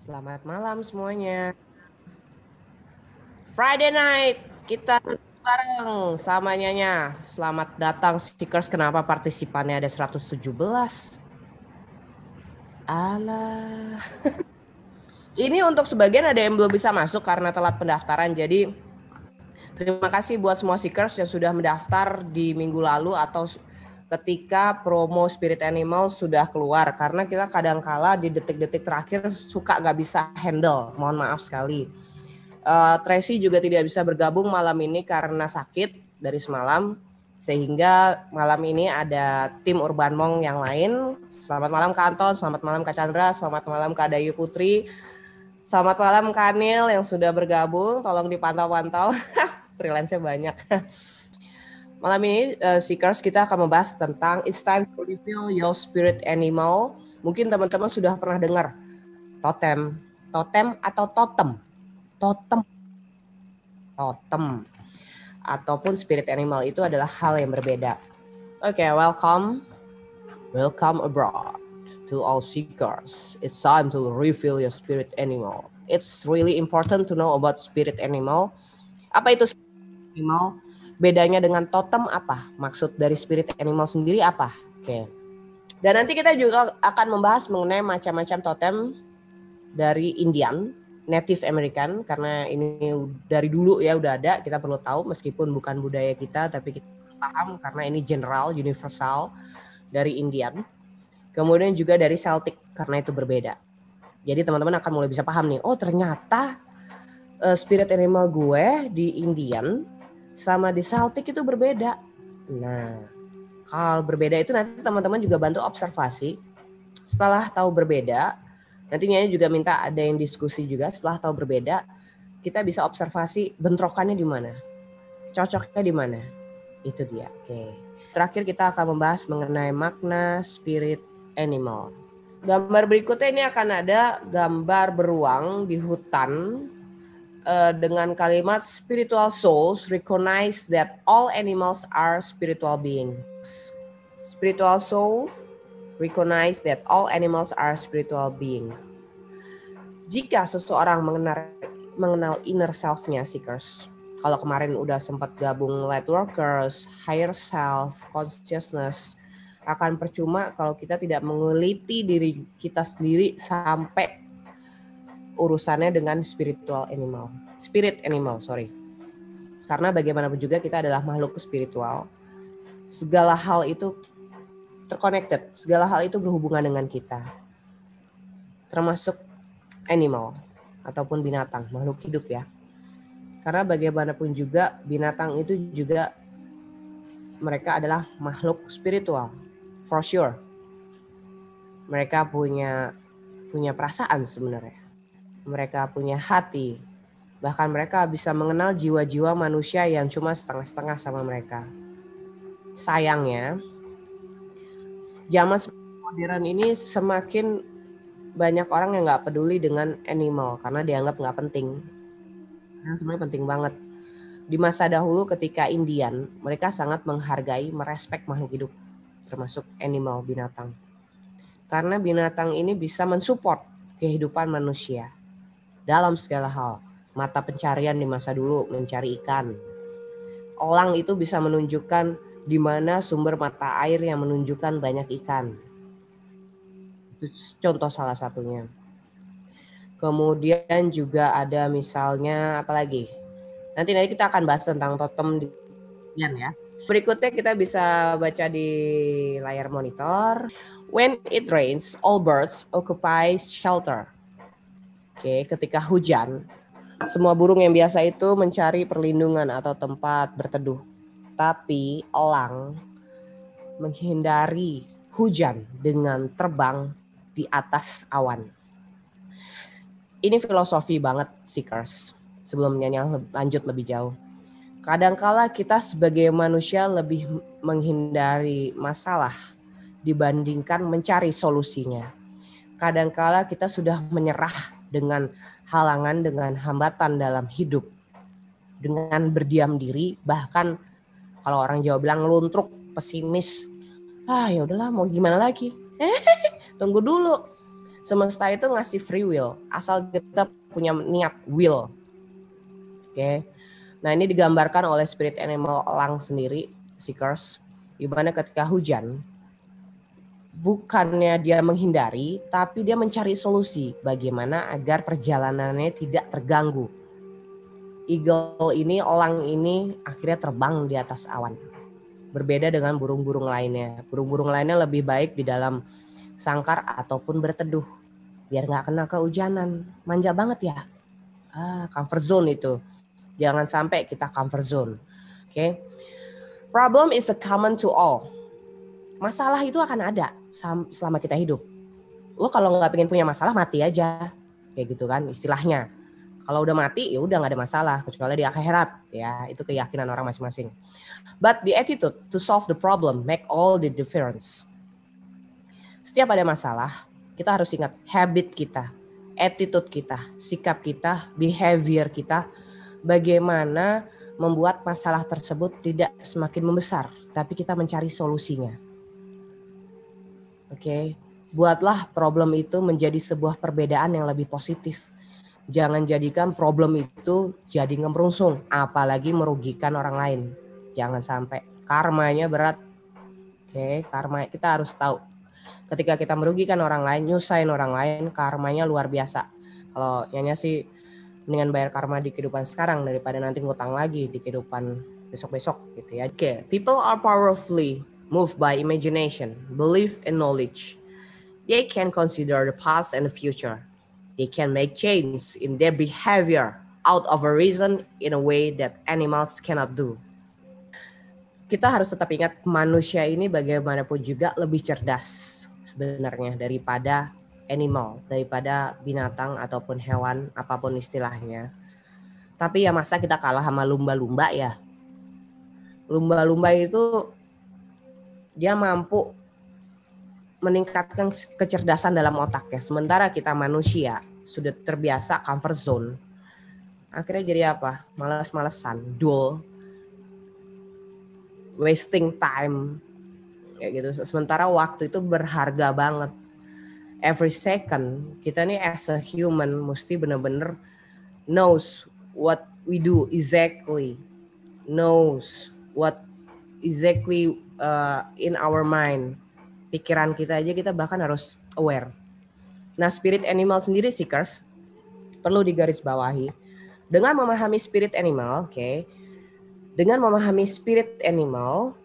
Selamat malam semuanya. Friday night kita bareng sama Nyanya. Selamat datang speakers. Kenapa partisipannya ada 117? Alah. Ini untuk sebagian ada yang belum bisa masuk karena telat pendaftaran. Jadi terima kasih buat semua speakers yang sudah mendaftar di minggu lalu atau ketika promo Spirit Animal sudah keluar. Karena kita kadangkala di detik-detik terakhir suka nggak bisa handle. Mohon maaf sekali. Tracy juga tidak bisa bergabung malam ini karena sakit dari semalam, sehingga malam ini ada tim Urban Monk yang lain. Selamat malam Kak Anton, selamat malam Kak Chandra, selamat malam Kak Dayu Putri, selamat malam Kak Anil yang sudah bergabung, tolong dipantau-pantau, freelance-nya banyak. Malam ini Seekers kita akan membahas tentang It's Time to Reveal Your Spirit Animal. Mungkin teman-teman sudah pernah dengar totem atau totem ataupun spirit animal itu adalah hal yang berbeda. Oke, welcome abroad to all seekers. It's time to reveal your spirit animal. It's really important to know about spirit animal. Apa itu spirit animal? Bedanya dengan totem apa? Maksud dari spirit animal sendiri apa? Oke. Dan nanti kita juga akan membahas mengenai macam-macam totem dari Indian, Native American, karena ini dari dulu ya udah ada, kita perlu tahu meskipun bukan budaya kita, tapi kita paham karena ini general, universal dari Indian. Kemudian juga dari Celtic karena itu berbeda. Jadi teman-teman akan mulai bisa paham nih, oh ternyata spirit animal gue di Indian sama di Celtic itu berbeda. Nah, kalau berbeda itu nanti teman-teman juga bantu observasi. Setelah tahu berbeda, nantinya juga minta ada yang diskusi juga. Setelah tahu berbeda, kita bisa observasi bentrokannya di mana, cocoknya di mana. Itu dia. Oke. Terakhir kita akan membahas mengenai makna spirit animal. Gambar berikutnya ini akan ada gambar beruang di hutan dengan kalimat spiritual souls recognize that all animals are spiritual beings. Spiritual soul recognize that all animals are spiritual being. Jika seseorang mengenal inner self-nya seekers, kalau kemarin udah sempat gabung light workers, higher self, consciousness, akan percuma kalau kita tidak mengeliti diri kita sendiri sampai urusannya dengan spirit animal. Karena bagaimanapun juga kita adalah makhluk spiritual. Segala hal itu terconnected, segala hal itu berhubungan dengan kita, termasuk animal ataupun binatang, makhluk hidup ya. Karena bagaimanapun juga binatang itu juga mereka adalah makhluk spiritual, for sure. Mereka punya perasaan sebenarnya, mereka punya hati, bahkan mereka bisa mengenal jiwa-jiwa manusia yang cuma setengah-setengah sama mereka. Sayangnya zaman modern ini semakin banyak orang yang nggak peduli dengan animal karena dianggap nggak penting. Yang sebenarnya penting banget. Di masa dahulu ketika Indian, mereka sangat menghargai, merespek makhluk hidup, termasuk animal, binatang. Karena binatang ini bisa mensupport kehidupan manusia dalam segala hal. Mata pencarian di masa dulu mencari ikan. Elang itu bisa menunjukkan di mana sumber mata air yang menunjukkan banyak ikan. Itu contoh salah satunya. Kemudian juga ada misalnya apa lagi? Nanti kita akan bahas tentang totem ya. Berikutnya kita bisa baca di layar monitor. When it rains, all birds occupy shelter. Oke, ketika hujan, semua burung yang biasa itu mencari perlindungan atau tempat berteduh. Tapi elang menghindari hujan dengan terbang di atas awan. Ini filosofi banget seekers. Sebelum Nyanya lanjut lebih jauh. Kadangkala kita sebagai manusia lebih menghindari masalah dibandingkan mencari solusinya. Kadangkala kita sudah menyerah dengan halangan, dengan hambatan dalam hidup. Dengan berdiam diri, bahkan kalau orang Jawa bilang ngeluntruk, pesimis. Ya udahlah mau gimana lagi? Tunggu dulu. Semesta itu ngasih free will, asal kita punya niat, will. Oke. Nah, ini digambarkan oleh spirit animal elang sendiri, seekers, di mana ketika hujan, bukannya dia menghindari, tapi dia mencari solusi bagaimana agar perjalanannya tidak terganggu. Eagle ini, elang ini akhirnya terbang di atas awan. Berbeda dengan burung-burung lainnya. Burung-burung lainnya lebih baik di dalam sangkar ataupun berteduh. Biar nggak kena kehujanan. Manja banget ya. Comfort zone itu. Jangan sampai kita comfort zone. Oke. Problem is a common to all. Masalah itu akan ada selama kita hidup. Lo kalau nggak pengen punya masalah, mati aja. Kayak gitu kan istilahnya. Kalau udah mati ya udah nggak ada masalah, kecuali di akhirat. Ya, itu keyakinan orang masing-masing. But the attitude to solve the problem make all the difference. Setiap ada masalah, kita harus ingat habit kita, attitude kita, sikap kita, behavior kita, bagaimana membuat masalah tersebut tidak semakin membesar, tapi kita mencari solusinya. Oke, buatlah problem itu menjadi sebuah perbedaan yang lebih positif. Jangan jadikan problem itu jadi ngemerungsung, apalagi merugikan orang lain. Jangan sampai, karmanya berat. Oke, karma kita harus tahu. Ketika kita merugikan orang lain, nyusahin orang lain, karmanya luar biasa. Kalau Nyonya sih dengan bayar karma di kehidupan sekarang daripada nanti ngutang lagi di kehidupan besok-besok gitu ya. Oke, people are powerfully moved by imagination, belief and knowledge. They can consider the past and the future. They can make change in their behavior out of a reason in a way that animals cannot do. Kita harus tetap ingat manusia ini bagaimanapun juga lebih cerdas sebenarnya daripada animal, daripada binatang ataupun hewan, apapun istilahnya. Tapi ya masa kita kalah sama lumba-lumba ya. Lumba-lumba itu dia mampu meningkatkan kecerdasan dalam otaknya. Sementara kita manusia sudah terbiasa comfort zone. Akhirnya jadi apa? Malas-malesan, dull, wasting time. Kayak gitu. Sementara waktu itu berharga banget. Every second kita nih as a human mesti benar-benar knows what we do exactly, knows what exactly in our mind. Pikiran kita aja kita bahkan harus aware. Nah, spirit animal sendiri seekers perlu digarisbawahi. Dengan memahami spirit animal, dengan memahami spirit animal,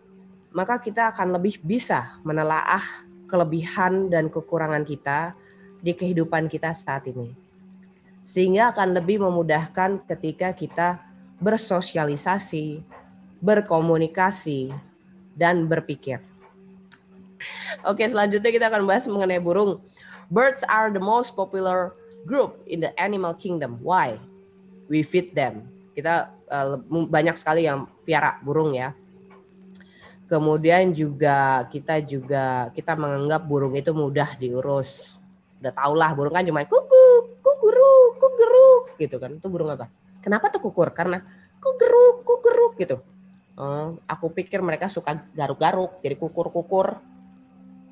maka kita akan lebih bisa menelaah kelebihan dan kekurangan kita di kehidupan kita saat ini. Sehingga akan lebih memudahkan ketika kita bersosialisasi, berkomunikasi, dan berpikir. Oke, selanjutnya kita akan bahas mengenai burung. Birds are the most popular group in the animal kingdom. Why? We feed them. Kita banyak sekali yang piara burung ya. Kemudian juga kita menganggap burung itu mudah diurus. Udah tau lah burung kan cuma kukuk, kukuruk, kugeruk gitu kan. Itu burung apa? Kenapa tuh kukur? Karena kugeruk, kugeruk gitu. Aku pikir mereka suka garuk-garuk jadi kukur-kukur.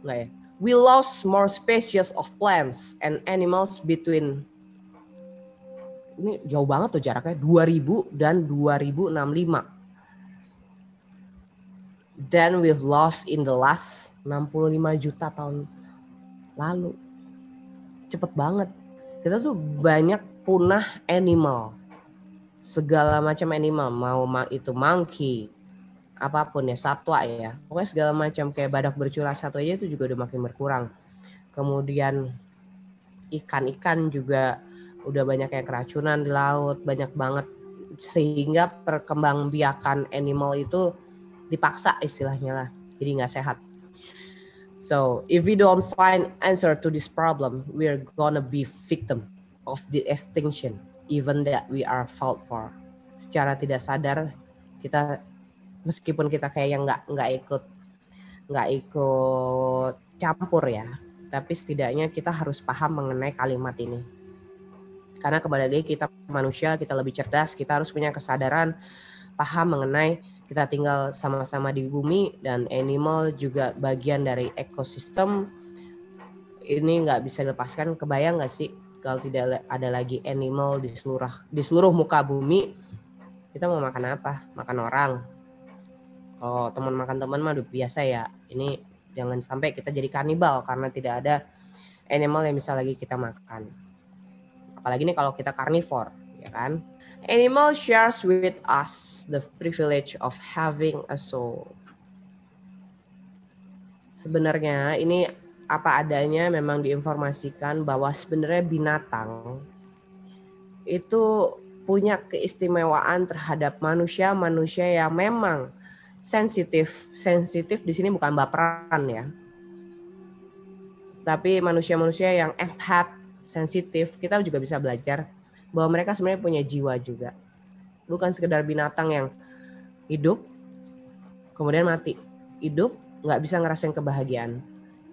Enggak ya. We lost more species of plants and animals between, ini jauh banget tuh jaraknya, 2000 dan 2065. Then we've lost in the last 65 juta tahun lalu. Cepet banget. Kita tuh banyak punah animal. Segala macam animal, mau itu monkey, apapun ya, satwa ya. Pokoknya segala macam kayak badak bercula satu aja itu juga udah makin berkurang. Kemudian ikan-ikan juga udah banyak yang keracunan di laut, banyak banget. Sehingga perkembangbiakan animal itu dipaksa istilahnya lah. Jadi nggak sehat. So, if we don't find answer to this problem, we're gonna be victim of the extinction, even that we are fault for. Secara tidak sadar kita, meskipun kita kayak yang nggak ikut campur ya, tapi setidaknya kita harus paham mengenai kalimat ini. Karena kembali lagi kita manusia, kita lebih cerdas, kita harus punya kesadaran, paham mengenai kita tinggal sama-sama di bumi dan animal juga bagian dari ekosistem. ini nggak bisa dilepaskan. Kebayang nggak sih kalau tidak ada lagi animal di seluruh muka bumi, kita mau makan apa? Makan orang. Kalau teman makan teman mah udah biasa ya. Ini jangan sampai kita jadi kanibal karena tidak ada animal yang bisa lagi kita makan. Apalagi nih kalau kita carnivore, ya kan? Animal shares with us the privilege of having a soul. Sebenarnya ini apa adanya, memang diinformasikan bahwa sebenarnya binatang itu punya keistimewaan terhadap manusia yang memang sensitif. Sensitif di sini bukan baperan ya. Tapi manusia-manusia yang empath, sensitif, kita juga bisa belajar bahwa mereka sebenarnya punya jiwa juga. Bukan sekedar binatang yang hidup, kemudian mati. Hidup, nggak bisa ngerasain kebahagiaan.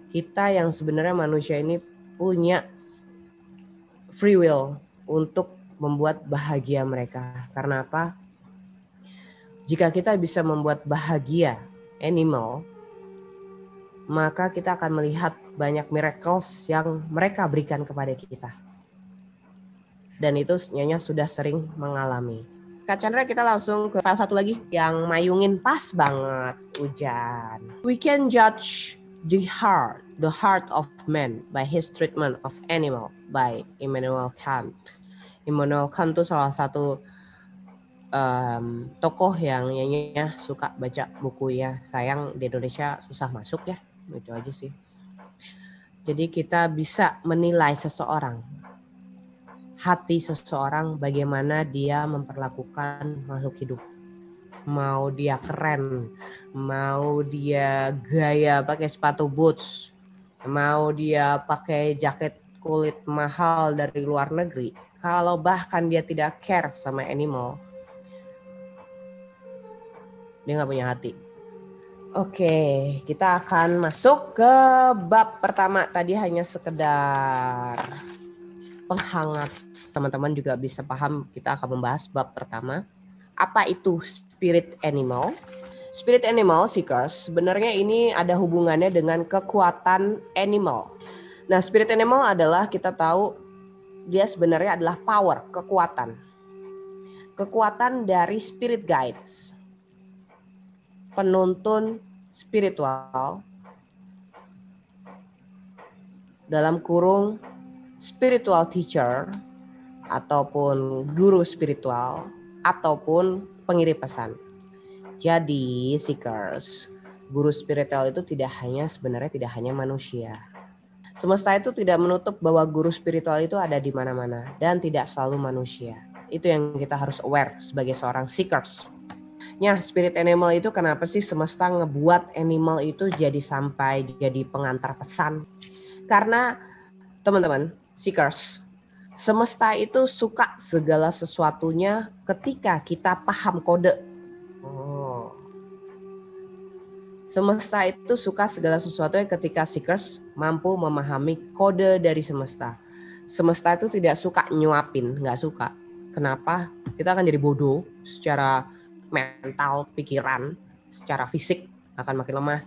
Kita yang sebenarnya manusia ini punya free will untuk membuat bahagia mereka. Karena apa? Jika kita bisa membuat bahagia animal, maka kita akan melihat banyak miracles yang mereka berikan kepada kita. Dan itu Nyonya sudah sering mengalami. Kak Chandra, kita langsung ke file satu lagi yang mayungin pas banget, hujan. We can judge the heart of man by his treatment of animal by Immanuel Kant. Immanuel Kant itu salah satu tokoh yang Nyonya suka baca bukunya. Sayang di Indonesia susah masuk ya, itu aja sih. Jadi kita bisa menilai seseorang, hati seseorang, bagaimana dia memperlakukan makhluk hidup. Mau dia keren, mau dia gaya pakai sepatu boots, mau dia pakai jaket kulit mahal dari luar negeri, kalau bahkan dia tidak care sama animal, dia nggak punya hati. Oke, kita akan masuk ke bab pertama. Tadi hanya sekedar penghangat. Teman-teman juga bisa paham, kita akan membahas bab pertama. Apa itu spirit animal? Spirit animal seekers, sebenarnya ini ada hubungannya dengan kekuatan animal. Nah, spirit animal adalah, kita tahu dia sebenarnya adalah power, kekuatan. Kekuatan dari spirit guides, penuntun spiritual, dalam kurung spiritual teacher ataupun guru spiritual ataupun pengirim pesan. Jadi seekers, guru spiritual itu sebenarnya tidak hanya manusia. Semesta itu tidak menutup bahwa guru spiritual itu ada di mana-mana dan tidak selalu manusia. Itu yang kita harus aware sebagai seorang seekers. Spirit animal itu kenapa sih semesta ngebuat animal itu sampai jadi pengantar pesan? Karena teman-teman seekers, semesta itu suka segala sesuatunya ketika kita paham kode. Semesta itu suka segala sesuatunya ketika seekers mampu memahami kode dari semesta. Semesta itu tidak suka nyuapin, nggak suka. Kenapa? Kita akan jadi bodoh secara mental, pikiran, secara fisik akan makin lemah.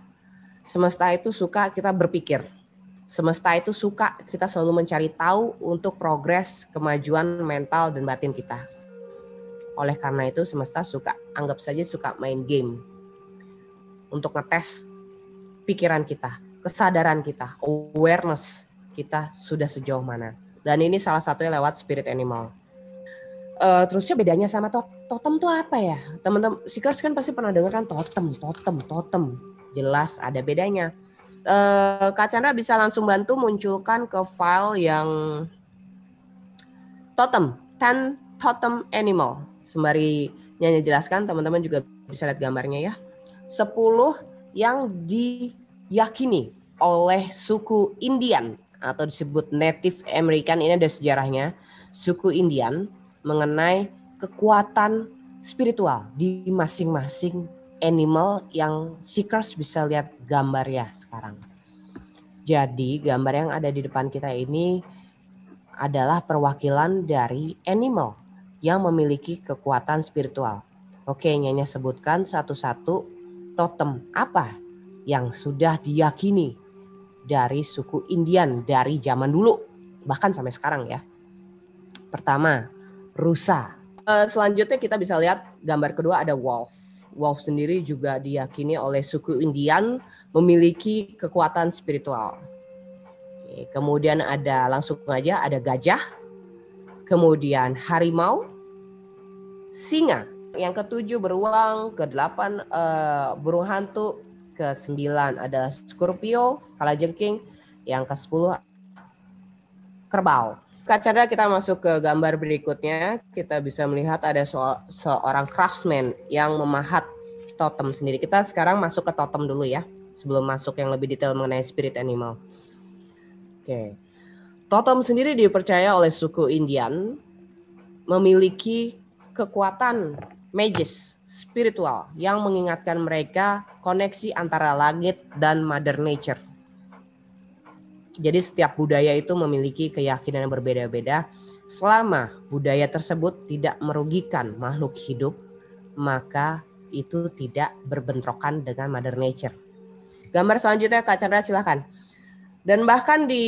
Semesta itu suka kita berpikir. Semesta itu suka kita selalu mencari tahu untuk progres kemajuan mental dan batin kita. Oleh karena itu semesta anggap saja suka main game untuk ngetes pikiran kita, kesadaran kita, awareness kita sudah sejauh mana. Dan ini salah satunya lewat spirit animal. Terusnya bedanya sama totem tuh apa ya? Teman-teman seekers kan pasti pernah dengar kan totem. Jelas ada bedanya. Kak Chandra bisa langsung bantu munculkan ke file yang totem, 10 totem animal. Sembari Nyonya jelaskan, teman-teman juga bisa lihat gambarnya ya. 10 yang diyakini oleh suku Indian atau disebut Native American. Ini ada sejarahnya. Suku Indian mengenai kekuatan spiritual di masing-masing animal yang seekers bisa lihat gambar ya sekarang. Jadi gambar yang ada di depan kita ini adalah perwakilan dari animal yang memiliki kekuatan spiritual. Oke, Nyonya sebutkan satu-satu totem apa yang sudah diyakini dari suku Indian dari zaman dulu, bahkan sampai sekarang ya. Pertama, rusa. Selanjutnya kita bisa lihat gambar kedua ada wolf. Wolf sendiri juga diyakini oleh suku Indian memiliki kekuatan spiritual. Oke, kemudian ada langsung aja ada gajah, kemudian harimau, singa. Yang ketujuh beruang, ke-8 burung hantu, ke-9 ada Scorpio, kalajengking, yang ke-10 kerbau. Kak Chandra, kita masuk ke gambar berikutnya. Kita bisa melihat ada seorang craftsman yang memahat totem sendiri. Kita sekarang masuk ke totem dulu ya, sebelum masuk yang lebih detail mengenai spirit animal. Oke. Totem sendiri dipercaya oleh suku Indian memiliki kekuatan magis spiritual yang mengingatkan mereka koneksi antara langit dan Mother Nature. Jadi setiap budaya itu memiliki keyakinan yang berbeda-beda. Selama budaya tersebut tidak merugikan makhluk hidup, maka itu tidak berbentrokan dengan Mother Nature. Gambar selanjutnya Kak Chandra silakan. Dan bahkan di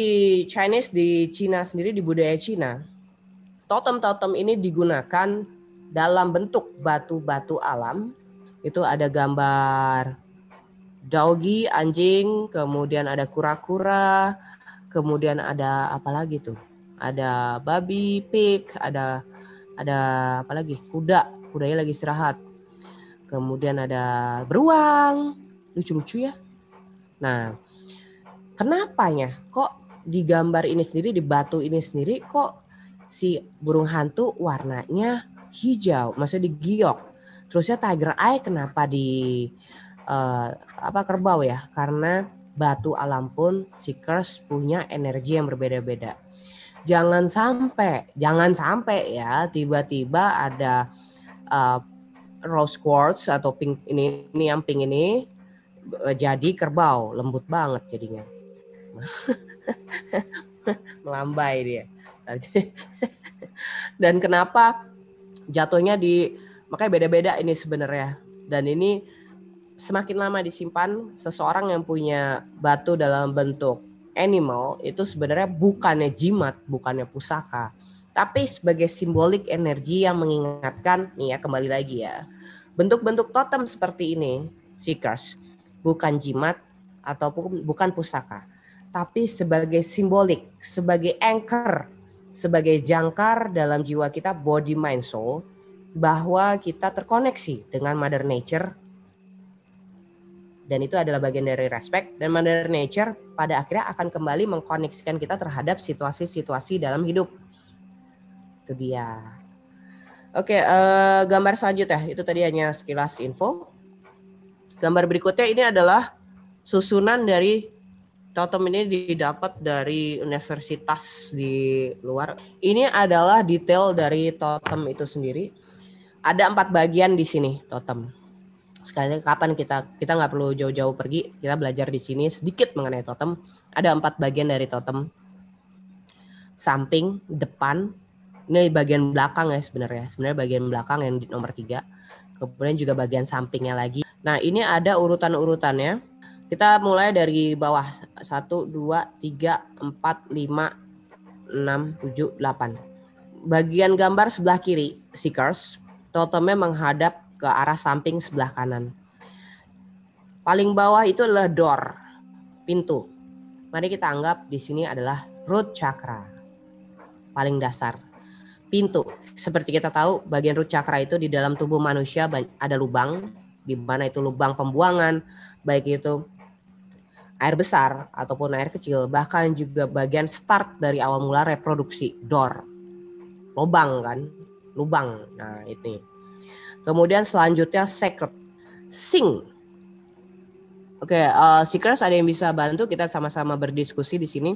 Chinese, di Cina sendiri, di budaya Cina, totem-totem ini digunakan dalam bentuk batu-batu alam. Itu ada gambar doggy, anjing, kemudian ada kura-kura, kemudian ada apa lagi tuh? Ada babi, pig, ada apa lagi? Kudanya lagi istirahat. Kemudian ada beruang, lucu-lucu ya. Nah, kenapanya kok di gambar ini sendiri, di batu ini sendiri kok si burung hantu warnanya hijau, maksudnya digiok. Terusnya tiger eye kenapa di kerbau ya? Karena batu alam pun seekers punya energi yang berbeda-beda. Jangan sampai ya tiba-tiba ada rose quartz atau pink ini yang pink ini jadi kerbau, lembut banget jadinya. Melambai dia. Dan kenapa jatuhnya makanya beda-beda ini sebenarnya. Dan ini semakin lama disimpan, seseorang yang punya batu dalam bentuk animal itu sebenarnya bukannya jimat, bukannya pusaka, tapi sebagai simbolik energi yang mengingatkan, nih ya kembali lagi ya, bentuk-bentuk totem seperti ini, seekers, bukan jimat ataupun bukan pusaka, tapi sebagai simbolik, sebagai anchor, sebagai jangkar dalam jiwa kita, body, mind, soul, bahwa kita terkoneksi dengan Mother Nature. Dan itu adalah bagian dari respect. Dan Mother Nature pada akhirnya akan kembali mengkoneksikan kita terhadap situasi-situasi dalam hidup. Itu dia. Oke, gambar selanjutnya. Itu tadi hanya sekilas info. Gambar berikutnya ini adalah susunan dari totem ini didapat dari universitas di luar. Ini adalah detail dari totem itu sendiri. Ada 4 bagian di sini totem. Sekali kapan kita nggak perlu jauh-jauh pergi, kita belajar di sini sedikit mengenai totem. Ada 4 bagian dari totem. Samping, depan, ini bagian belakang ya sebenarnya. Sebenarnya bagian belakang yang di nomor 3. Kemudian juga bagian sampingnya lagi. Nah ini ada urutan-urutannya. Kita mulai dari bawah. 1, 2, 3, 4, 5, 6, 7, 8. Bagian gambar sebelah kiri, seekers, totemnya menghadap ke arah samping sebelah kanan. Paling bawah itu adalah door, pintu. Mari kita anggap di sini adalah root chakra. Paling dasar. Pintu. Seperti kita tahu, bagian root chakra itu di dalam tubuh manusia ada lubang, di mana itu lubang pembuangan, baik itu air besar ataupun air kecil, bahkan juga bagian start dari awal mula reproduksi, door. Lubang kan? Lubang. Nah, ini. Kemudian selanjutnya sacred, sing. Oke, seekers ada yang bisa bantu kita sama-sama berdiskusi di sini.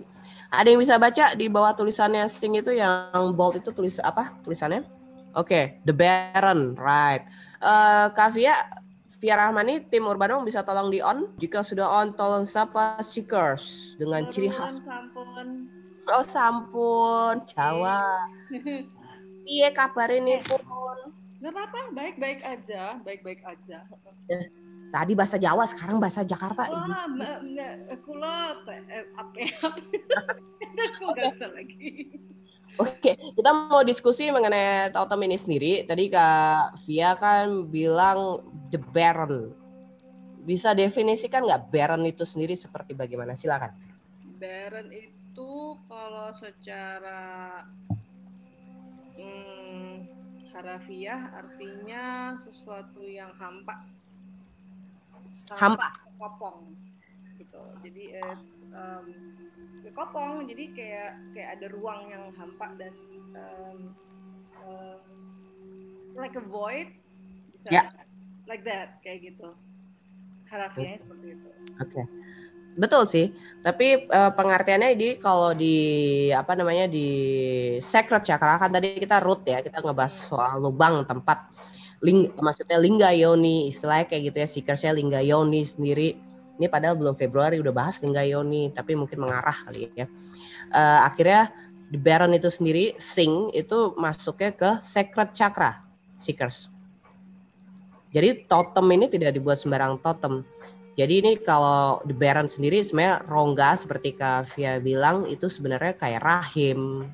Ada yang bisa baca di bawah tulisannya sing itu yang bold itu tulis apa tulisannya? Oke, the Baron, right. Kak Via Rahmani, tim Urbano bisa tolong di on. Jika sudah on, tolong sapa seekers dengan ciri khas. Sampun. Oh sampun, Jawa. Piye kabar ini pun? Nggak apa-apa, baik-baik aja. Tadi bahasa Jawa, sekarang bahasa Jakarta. Wah, kula apa? Aku nggak bisa lagi. Oke, kita mau diskusi mengenai totem ini sendiri. Tadi Kak Via kan bilang The Baron. Bisa definisikan nggak Baron itu sendiri seperti bagaimana? Silakan. Baron itu kalau secara harafiah artinya sesuatu yang hampa. Hampa. Kopong gitu. Jadi kopong, jadi kayak ada ruang yang hampa dan like a void, bisa like that, kayak gitu. Harafiahnya seperti itu. Oke. Betul sih, tapi pengertiannya ini kalau di apa namanya di sacred chakra kan tadi kita root ya, kita ngebahas soal lubang tempat maksudnya lingga yoni, istilahnya kayak gitu ya, seekersnya lingga yoni sendiri. Ini padahal belum Februari udah bahas lingga yoni, tapi mungkin mengarah kali ya. Akhirnya the Baron itu sendiri, Sing itu masuknya ke sacred chakra, seekers. Jadi totem ini tidak dibuat sembarang totem. Jadi ini kalau the Baron sendiri sebenarnya rongga seperti Kak Via bilang itu sebenarnya kayak rahim.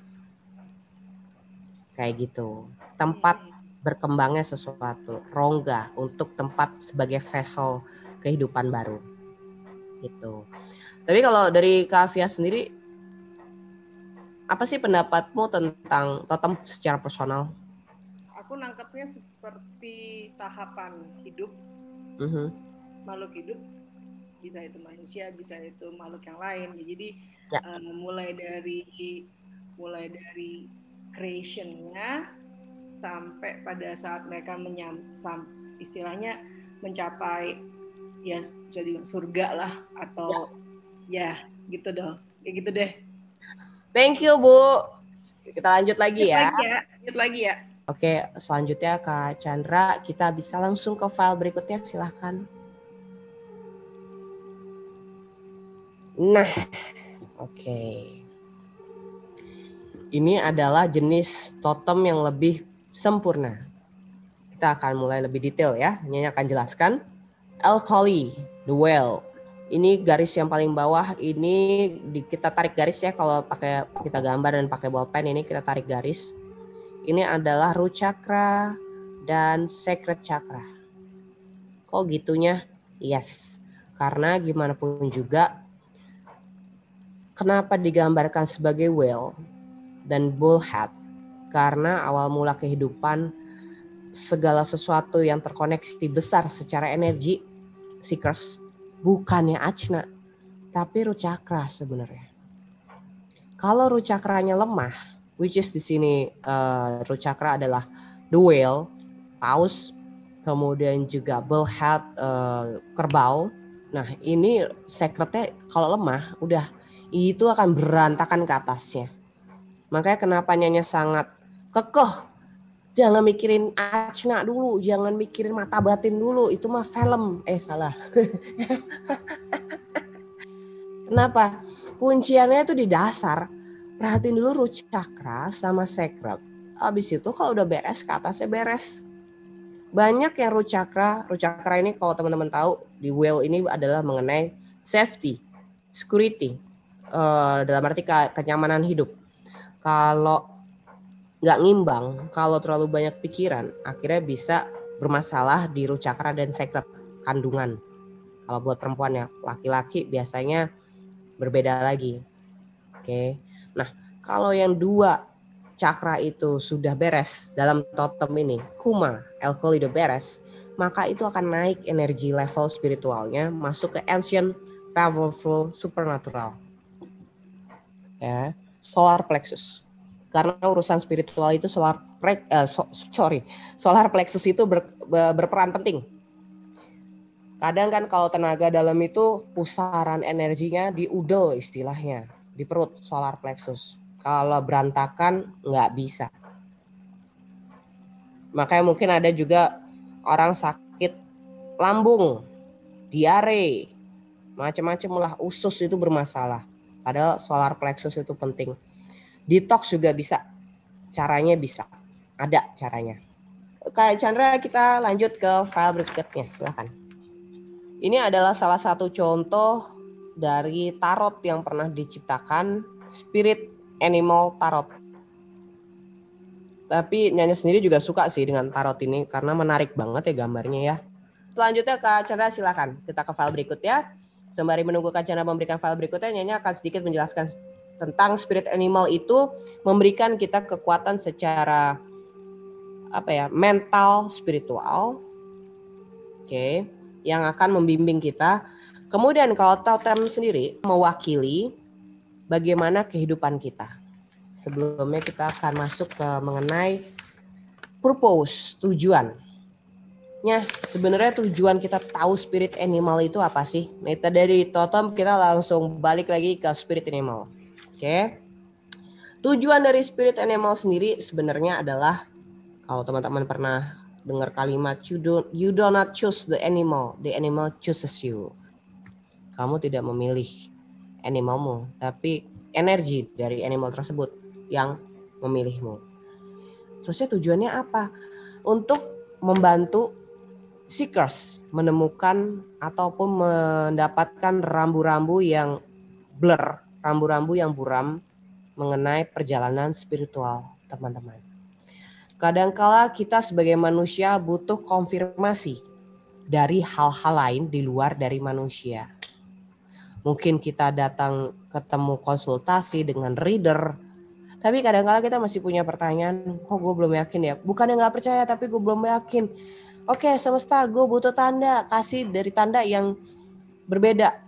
Kayak gitu. Tempat berkembangnya sesuatu, rongga untuk tempat sebagai vessel kehidupan baru. Gitu. Tapi kalau dari Kak Via sendiri, apa sih pendapatmu tentang totem secara personal? Aku nangkepnya seperti tahapan hidup. Makhluk hidup, bisa itu manusia, bisa itu makhluk yang lain. Jadi mulai dari creation-nya sampai pada saat mereka istilahnya mencapai ya jadi surga lah atau ya gitu dong, kayak gitu deh. Thank you Bu. Kita lanjut lagi ya. Lanjut lagi ya. Oke, selanjutnya Kak Chandra, kita bisa langsung ke file berikutnya, silahkan. Nah, oke. Ini adalah jenis totem yang lebih sempurna. Kita akan mulai lebih detail ya. Ini akan jelaskan. Alkali, the whale. Ini garis yang paling bawah. Ini kita tarik garis ya. Kalau pakai kita gambar dan pakai bolpen ini kita tarik garis. Ini adalah root chakra dan sacred chakra. Kok gitunya? Yes. Karena gimana pun juga, kenapa digambarkan sebagai whale dan bullhead? Karena awal mula kehidupan segala sesuatu yang terkoneksi besar secara energi, seekers, bukannya ajna, tapi root chakra sebenarnya. Kalau root chakranya lemah, which is di sini root chakra adalah the whale, paus, kemudian juga bullhead, kerbau. Nah ini secretnya kalau lemah, udah itu akan berantakan ke atasnya. Makanya kenapa Nyonya sangat kekeh. Jangan mikirin ajna dulu, jangan mikirin mata batin dulu, itu mah film. Salah. Kenapa? Kunciannya itu di dasar. Perhatiin dulu root chakra sama sacred. Habis itu kalau udah beres, ke atasnya beres. Banyak yang root chakra ini kalau teman-teman tahu, di whale ini adalah mengenai safety, security, dalam arti kenyamanan hidup. Kalau nggak ngimbang, kalau terlalu banyak pikiran, akhirnya bisa bermasalah di root chakra dan sacred kandungan. Kalau buat perempuan ya, laki-laki biasanya berbeda lagi. Oke. Nah, kalau yang dua chakra itu sudah beres dalam totem ini, kuma, alkali udah beres, maka itu akan naik energi level spiritualnya masuk ke ancient, powerful, supernatural. Ya, solar plexus. Karena urusan spiritual itu solar plexus itu berperan penting. Kadang kan kalau tenaga dalam itu pusaran energinya di udel istilahnya, di perut solar plexus. Kalau berantakan nggak bisa. Makanya mungkin ada juga orang sakit lambung, diare, macam-macam lah, usus itu bermasalah. Padahal solar plexus itu penting. Detox juga bisa, caranya bisa, ada caranya. Kak Chandra, kita lanjut ke file berikutnya, silakan. Ini adalah salah satu contoh dari tarot yang pernah diciptakan, Spirit Animal Tarot. Tapi Nyanya sendiri juga suka sih dengan tarot ini karena menarik banget ya gambarnya ya. Selanjutnya Kak Chandra silakan, kita ke file berikutnya. Sembari menunggu Kak Chandra memberikan file berikutnya, Nyanya akan sedikit menjelaskan tentang spirit animal itu memberikan kita kekuatan secara mental, spiritual. Oke, yang akan membimbing kita. Kemudian kalau totem sendiri mewakili bagaimana kehidupan kita. Sebelumnya kita akan masuk ke mengenai purpose, tujuan. Sebenarnya tujuan kita tahu spirit animal itu apa sih? Nah, dari totem kita langsung balik lagi ke spirit animal. Oke. Tujuan dari spirit animal sendiri sebenarnya adalah, kalau teman-teman pernah dengar kalimat you do not choose the animal chooses you. Kamu tidak memilih animalmu, tapi energi dari animal tersebut yang memilihmu. Terusnya tujuannya apa? Untuk membantu seekers menemukan ataupun mendapatkan rambu-rambu yang blur, rambu-rambu yang buram mengenai perjalanan spiritual teman-teman. Kadangkala kita sebagai manusia butuh konfirmasi dari hal-hal lain di luar dari manusia. Mungkin kita datang ketemu konsultasi dengan reader, tapi kadang-kala kita masih punya pertanyaan, kok gue belum yakin ya? Bukannya nggak percaya, tapi gue belum yakin. Oke, semesta, gue butuh tanda, kasih dari tanda yang berbeda.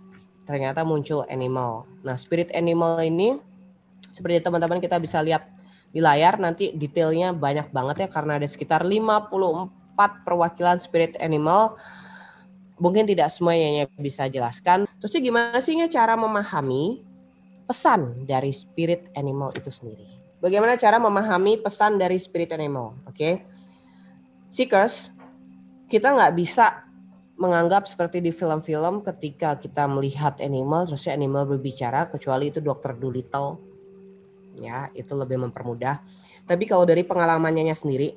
Ternyata muncul animal. Nah, spirit animal ini seperti teman-teman kita bisa lihat di layar, nanti detailnya banyak banget ya karena ada sekitar 54 perwakilan spirit animal. Mungkin tidak semuanya bisa jelaskan. Terusnya gimana sih cara memahami pesan dari spirit animal itu sendiri? Bagaimana cara memahami pesan dari spirit animal? Oke. Seekers, kita nggak bisa menganggap seperti di film-film ketika kita melihat animal, terusnya animal berbicara, kecuali itu Dr. Dolittle. Ya, itu lebih mempermudah. Tapi kalau dari pengalamannya sendiri,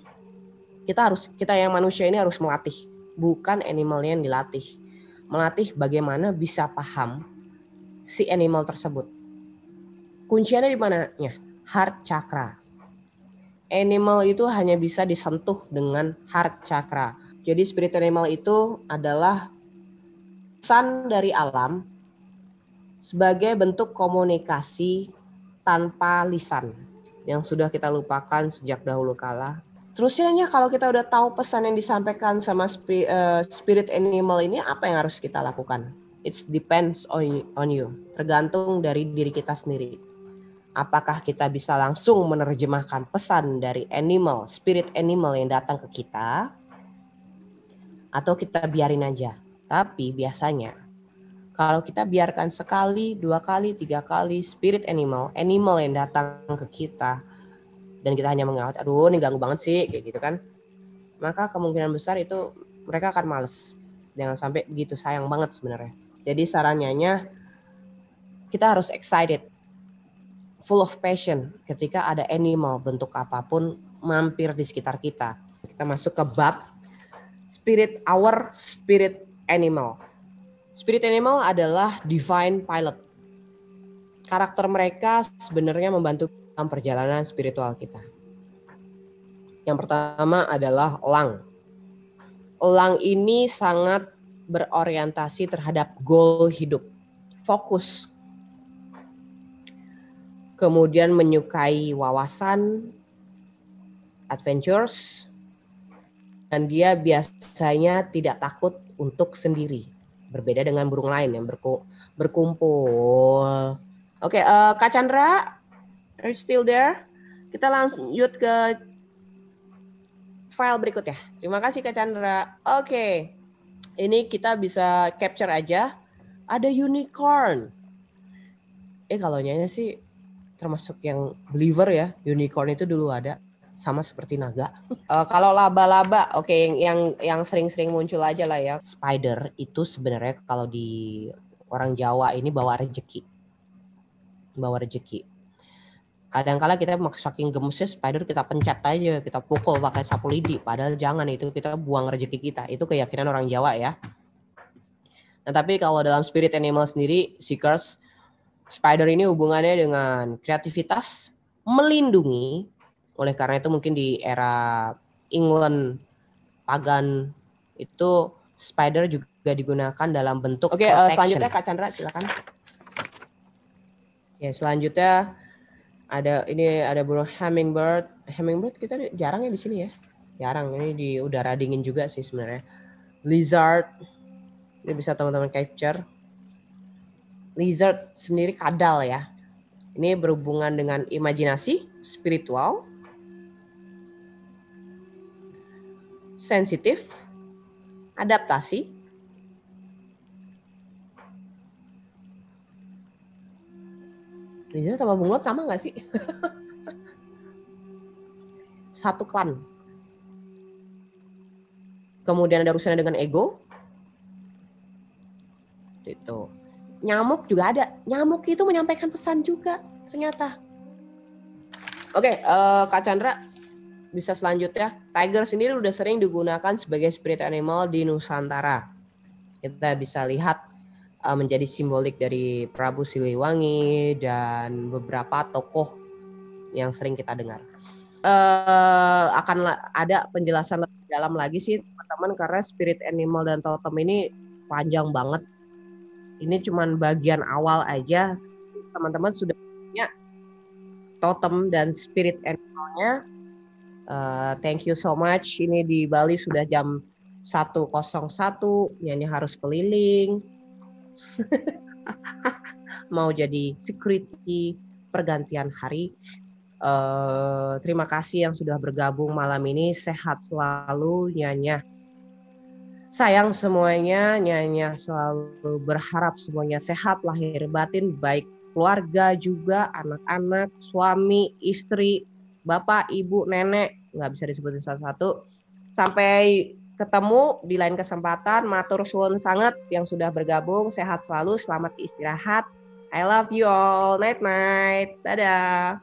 kita yang manusia ini harus melatih, bukan animalnya yang dilatih. Melatih bagaimana bisa paham si animal tersebut. Kuncinya di mananya? Heart chakra. Animal itu hanya bisa disentuh dengan heart chakra. Jadi spirit animal itu adalah pesan dari alam sebagai bentuk komunikasi tanpa lisan yang sudah kita lupakan sejak dahulu kala. Terusnya kalau kita udah tahu pesan yang disampaikan sama spirit animal ini, apa yang harus kita lakukan? It depends on you. Tergantung dari diri kita sendiri. Apakah kita bisa langsung menerjemahkan pesan dari animal, spirit animal yang datang ke kita, atau kita biarin aja? Tapi biasanya kalau kita biarkan sekali, 2 kali, 3 kali spirit animal yang datang ke kita, dan kita hanya mengawat, aduh ini ganggu banget sih, kayak gitu kan, maka kemungkinan besar itu mereka akan males. Jangan sampai begitu, sayang banget sebenarnya. Jadi sarannya kita harus excited, full of passion ketika ada animal bentuk apapun mampir di sekitar kita. Kita masuk ke bab spirit animal. Spirit animal adalah divine pilot. Karakter mereka sebenarnya membantu dalam perjalanan spiritual kita. Yang pertama adalah elang. Elang ini sangat berorientasi terhadap goal hidup, fokus. Kemudian menyukai wawasan, adventures, dan dia biasanya tidak takut untuk sendiri. Berbeda dengan burung lain yang berkumpul. Oke, Kak Chandra, are you still there? Kita lanjut ke file berikutnya. Terima kasih Kak Chandra. Oke, ini kita bisa capture aja. Ada unicorn. Kalau Nyanya sih termasuk yang believer ya. Unicorn itu dulu ada, sama seperti naga. Kalau laba-laba, yang sering-sering muncul aja lah ya. Spider itu sebenarnya kalau di orang Jawa ini bawa rezeki. Kadang-kala kita saking gemesnya spider kita pencet aja, kita pukul pakai sapu lidi. Padahal jangan, itu kita buang rezeki kita. Itu keyakinan orang Jawa ya. Nah tapi kalau dalam spirit animal sendiri, Seekers, spider ini hubungannya dengan kreativitas, melindungi. Oleh karena itu mungkin di era England pagan itu spider juga digunakan dalam bentuk protection. Selanjutnya Kak Chandra silakan. Ya, selanjutnya ada burung hummingbird. Hummingbird kita jarang ya di sini ya. Jarang, ini di udara dingin juga sih sebenarnya. Lizard. Ini bisa teman-teman capture. Lizard sendiri kadal ya. Ini berhubungan dengan imajinasi, spiritual, sensitif, adaptasi, Lizard sama bunglon sama nggak sih? Satu klan. Kemudian ada urusannya dengan ego. Itu. Nyamuk juga ada. Nyamuk itu menyampaikan pesan juga ternyata. Oke, Kak Chandra bisa selanjutnya. Tiger sendiri udah sering digunakan sebagai spirit animal di Nusantara. Kita bisa lihat menjadi simbolik dari Prabu Siliwangi dan beberapa tokoh yang sering kita dengar. Akan ada penjelasan lebih dalam lagi sih teman-teman, karena spirit animal dan totem ini panjang banget. Ini cuman bagian awal aja. Teman-teman sudah punya totem dan spirit animalnya. Thank you so much. Ini di Bali sudah jam 1.01, nyanyi harus keliling. Mau jadi security pergantian hari. Terima kasih yang sudah bergabung malam ini. Sehat selalu Nyanya. Sayang semuanya, Nyanya selalu berharap semuanya sehat lahir batin, baik keluarga juga, anak-anak, suami, istri, bapak, ibu, nenek, nggak bisa disebutin satu-satu. Sampai ketemu di lain kesempatan. Matur suwun sangat yang sudah bergabung. Sehat selalu, selamat istirahat. I love you all. Night night. Dadah.